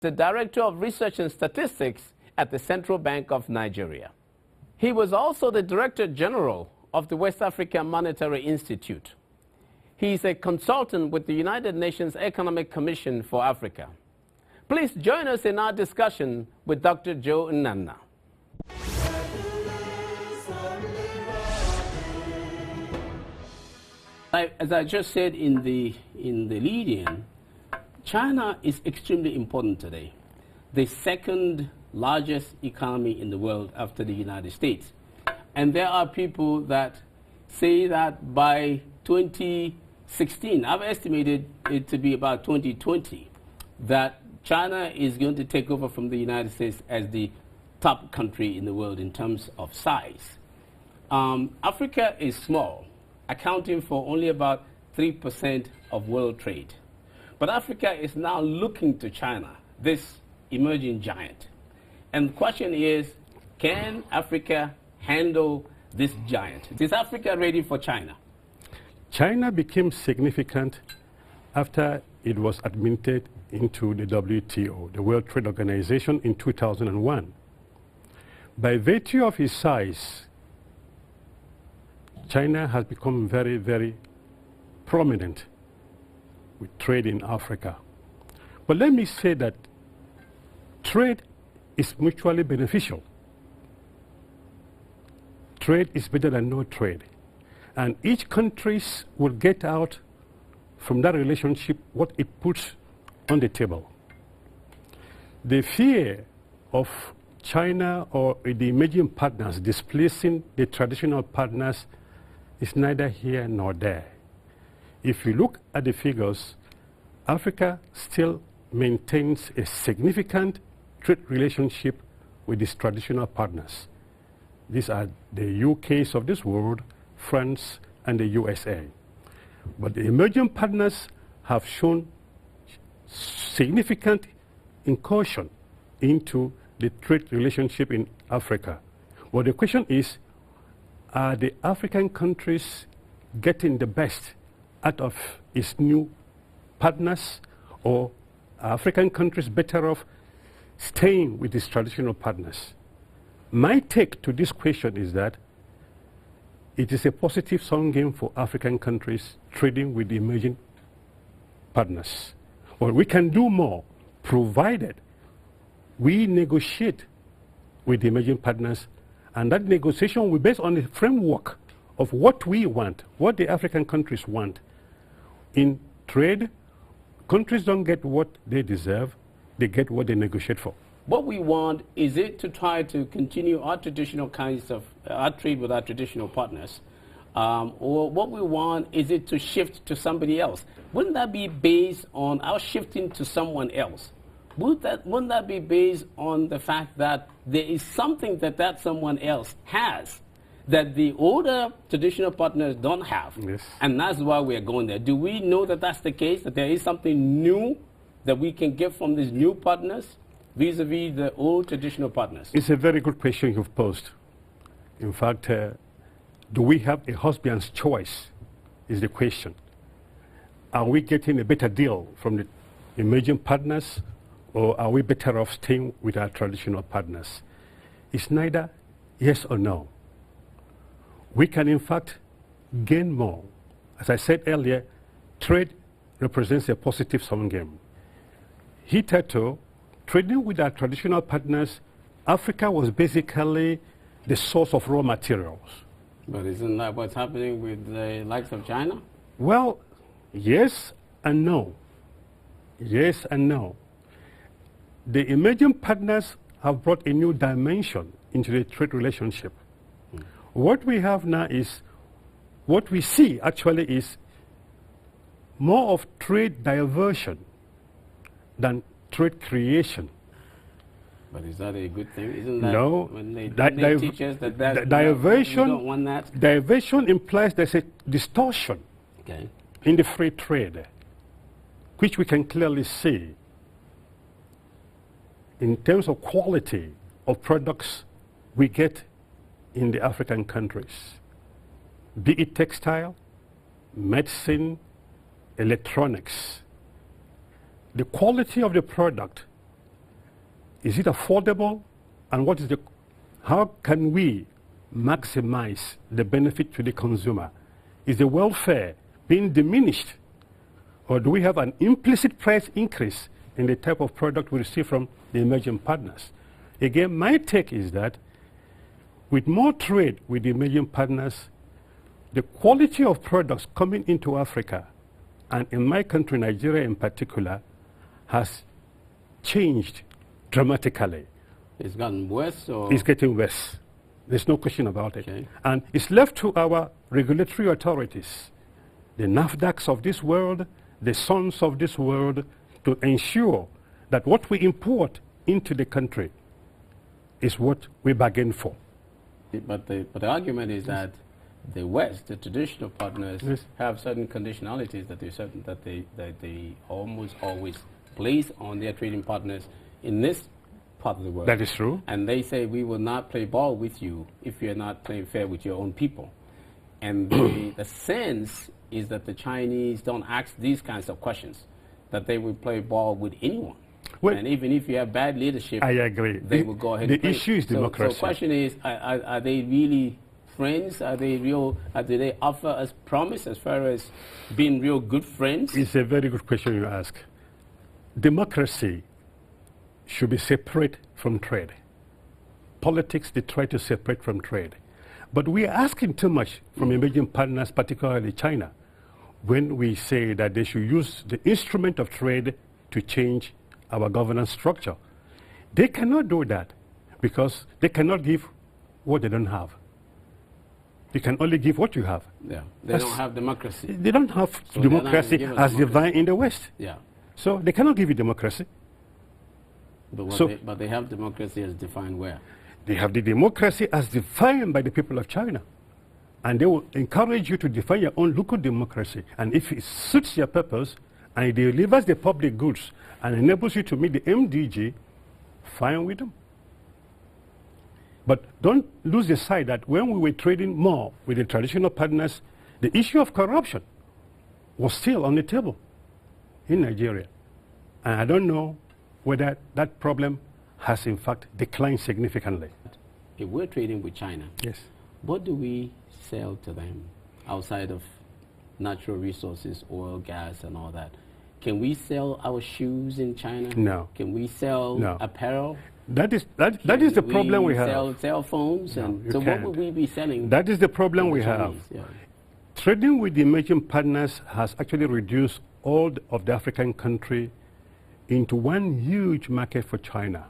the Director of Research and Statistics at the Central Bank of Nigeria. He was also the Director General of the West African Monetary Institute. He is a consultant with the United Nations Economic Commission for Africa. Please join us in our discussion with Dr. Joe Nnanna. As I just said in the lead-in, China is extremely important today. The second largest economy in the world after the United States. And there are people that say that by 2016, I've estimated it to be about 2020, that China is going to take over from the United States as the top country in the world in terms of size. Africa is small, accounting for only about 3% of world trade. But Africa is now looking to China, this emerging giant. And the question is, can Africa handle this giant? Is Africa ready for China? China became significant after it was admitted into the WTO, the World Trade Organization, in 2001. By virtue of its size, China has become very, very prominent with trade in Africa. But let me say that trade is mutually beneficial. Trade is better than no trade. And each country will get out from that relationship what it puts on the table. The fear of China or the emerging partners displacing the traditional partners is neither here nor there. If you look at the figures, Africa still maintains a significant trade relationship with its traditional partners. These are the UKs of this world, France, and the USA. But the emerging partners have shown significant incursion into the trade relationship in Africa. Well, the question is, are the African countries getting the best out of its new partners, or are African countries better off staying with its traditional partners? My take to this question is that it is a positive sum game for African countries trading with the emerging partners. Well, we can do more, provided we negotiate with the emerging partners, and that negotiation will be based on the framework of what we want, what the African countries want. In trade, countries don't get what they deserve, they get what they negotiate for. What we want, is it to try to continue our traditional kinds of our trade with our traditional partners, or what we want, is it to shift to somebody else? Wouldn't that be based on our shifting to someone else? Wouldn't that be based on the fact that there is something that someone else has that the older traditional partners don't have? Yes. And that's why we're going there. Do we know that that's the case, that there is something new that we can get from these new partners vis-a-vis the old traditional partners? It's a very good question you've posed. In fact, do we have a husband's choice is the question. Are we getting a better deal from the emerging partners, or are we better off staying with our traditional partners? It's neither yes or no. We can, in fact, gain more. As I said earlier, trade represents a positive sum game. Hitherto, trading with our traditional partners, Africa was basically the source of raw materials. But isn't that what's happening with the likes of China? Well, yes and no. Yes and no. The emerging partners have brought a new dimension into the trade relationship. What we have now is, what we see actually is more of trade diversion than trade creation. But is that a good thing? Isn't that no, when they teach us that diversion, we don't want that? Diversion implies there's a distortion in the free trade, which we can clearly see in terms of quality of products we get in the African countries, be it textile, medicine, electronics. The quality of the product Is it affordable? And what is how can we maximize the benefit to the consumer? Is the welfare being diminished? Or do we have an implicit price increase in the type of product we receive from the emerging partners? Again, my take is that with more trade with the emerging partners, the quality of products coming into Africa, and in my country, Nigeria in particular, has changed dramatically. It's gotten worse, or? It's getting worse. There's no question about it. Okay. And it's left to our regulatory authorities, the NAFDACs of this world, the sons of this world, to ensure that what we import into the country is what we bargain for. But the argument is that the West, the traditional partners, Yes. have certain conditionalities that they almost always place on their trading partners in this part of the world. That is true. And they say, we will not play ball with you if you're not playing fair with your own people. And the sense is that the Chinese don't ask these kinds of questions, that they will play ball with anyone. Well, and even if you have bad leadership, I agree. they will go ahead the and play. issue is democracy. So the question is, are they really friends? Are they real? Do they offer us promise as far as being real good friends? It's a very good question you ask. Democracy should be separate from trade. Politics, they try to separate from trade. But we are asking too much from emerging partners, particularly China, when we say that they should use the instrument of trade to change our governance structure. They cannot do that because they cannot give what they don't have. You can only give what you have. Yeah, they don't have democracy. They don't have So democracy as divine in the West. Yeah. So they cannot give you democracy. But they have democracy as defined where? They have the democracy as defined by the people of China. And they will encourage you to define your own local democracy. And if it suits your purpose and it delivers the public goods and enables you to meet the MDG, fine with them. But don't lose the sight that when we were trading more with the traditional partners, the issue of corruption was still on the table in Nigeria. And I don't know whether that problem has in fact declined significantly. If we're trading with China, Yes. what do we sell to them outside of natural resources, oil, gas, and all that? Can we sell our shoes in China? No. Can we sell No. apparel? That is the problem we have. Sell cell phones? No, And you so what can't. would we be selling? That is the problem to we the have. Chinese? Yeah. Trading with the emerging partners has actually reduced all of the African country into one huge market for China.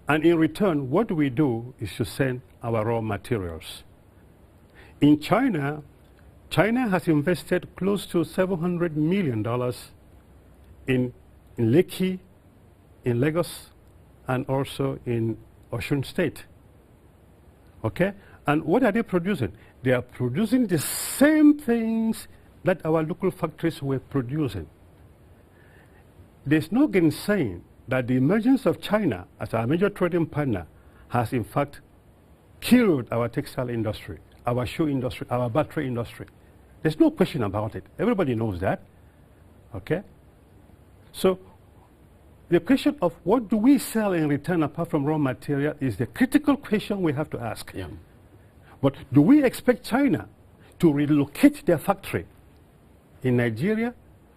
And in return, what we do is to send our raw materials. In China, China has invested close to $700 million in Lekki, in Lagos, and also in Osun State. Okay? And what are they producing? They are producing the same things that our local factories were producing. There's no gainsaying that the emergence of China as our major trading partner has in fact killed our textile industry, our shoe industry, our battery industry. There's no question about it. Everybody knows that. Okay? So the question of what do we sell in return apart from raw material is the critical question we have to ask. Yeah. But do we expect China to relocate their factory in Nigeria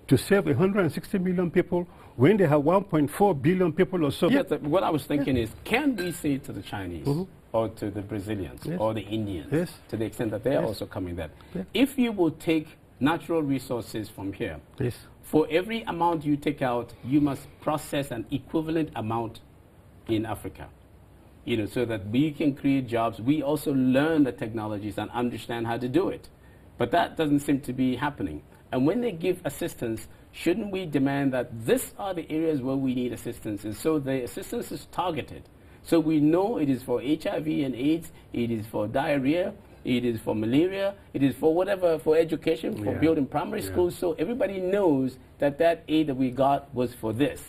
to serve 160 million people when they have 1.4 billion people or so? Yes, what I was thinking is, can we say to the Chinese or to the Brazilians or the Indians, to the extent that they're also coming there, if you will take natural resources from here, for every amount you take out, you must process an equivalent amount in Africa, so that we can create jobs. We also learn the technologies and understand how to do it. But that doesn't seem to be happening. And when they give assistance, shouldn't we demand that these are the areas where we need assistance? And so the assistance is targeted. So we know it is for HIV and AIDS, it is for diarrhea, it is for malaria, it is for whatever, for education, for building primary schools. So everybody knows that that aid that we got was for this.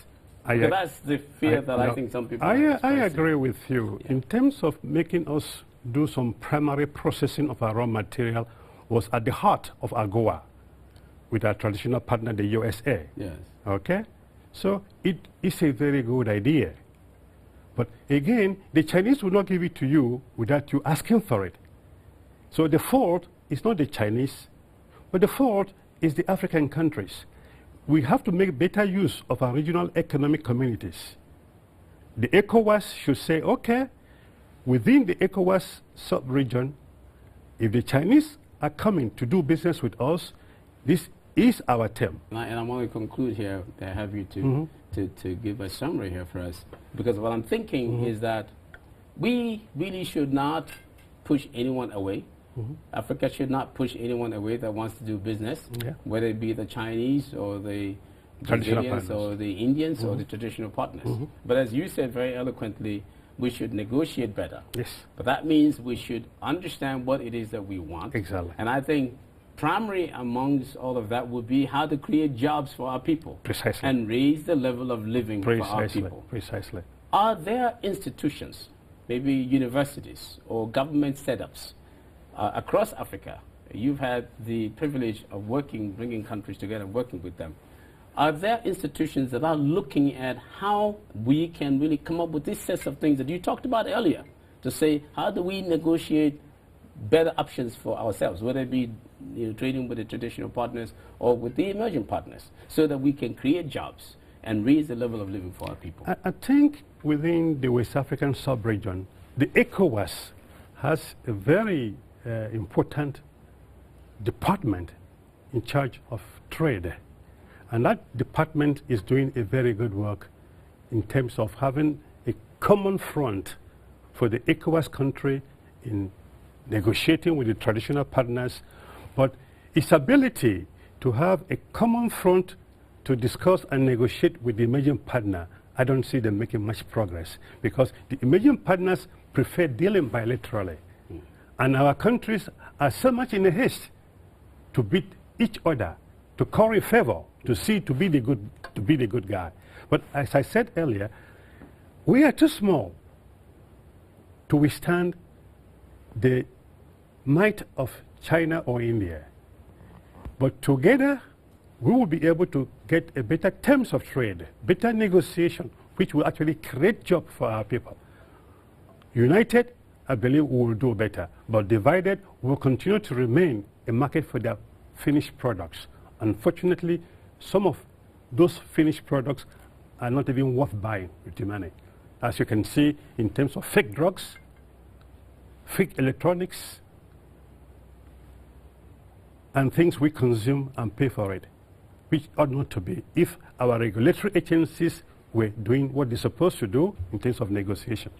So that's the fear that I think some people are I agree with you. In terms of making us do some primary processing of our raw material was at the heart of AGOA with our traditional partner, the USA. Yes. Okay? So it is a very good idea. But again, the Chinese will not give it to you without you asking for it. So the fault is not the Chinese, but the fault is the African countries. We have to make better use of our regional economic communities. The ECOWAS should say, okay, within the ECOWAS sub-region, if the Chinese are coming to do business with us, this is our term. And I want to conclude here, I have you to give a summary here for us, because what I'm thinking is that we really should not push anyone away. Africa should not push anyone away that wants to do business, whether it be the Chinese or the Brazilians or the Indians or the traditional partners. But as you said very eloquently, we should negotiate better. Yes. But that means we should understand what it is that we want. Exactly. And I think primary amongst all of that would be how to create jobs for our people. Precisely. And raise the level of living for our people. Precisely. Are there institutions, maybe universities or government setups across Africa? You've had the privilege of bringing countries together, working with them. Are there institutions that are looking at how we can really come up with these sets of things that you talked about earlier, to say, how do we negotiate better options for ourselves, whether it be trading with the traditional partners or with the emerging partners, so that we can create jobs and raise the level of living for our people? I think within the West African sub-region, the ECOWAS has a very important department in charge of trade. And that department is doing a very good work in terms of having a common front for the ECOWAS country in negotiating with the traditional partners. But its ability to have a common front to discuss and negotiate with the emerging partner, I don't see them making much progress, because the emerging partners prefer dealing bilaterally. And our countries are so much in a haste to beat each other, to curry favor, to be the good guy. But as I said earlier, we are too small to withstand the might of China or India. But together, we will be able to get a better terms of trade, better negotiation, which will actually create jobs for our people. United, I believe we will do better. But divided, we will continue to remain a market for their finished products. Unfortunately, some of those finished products are not even worth buying with the money. As you can see, in terms of fake drugs, fake electronics, and things we consume and pay for it, which ought not to be if our regulatory agencies were doing what they're supposed to do in terms of negotiation.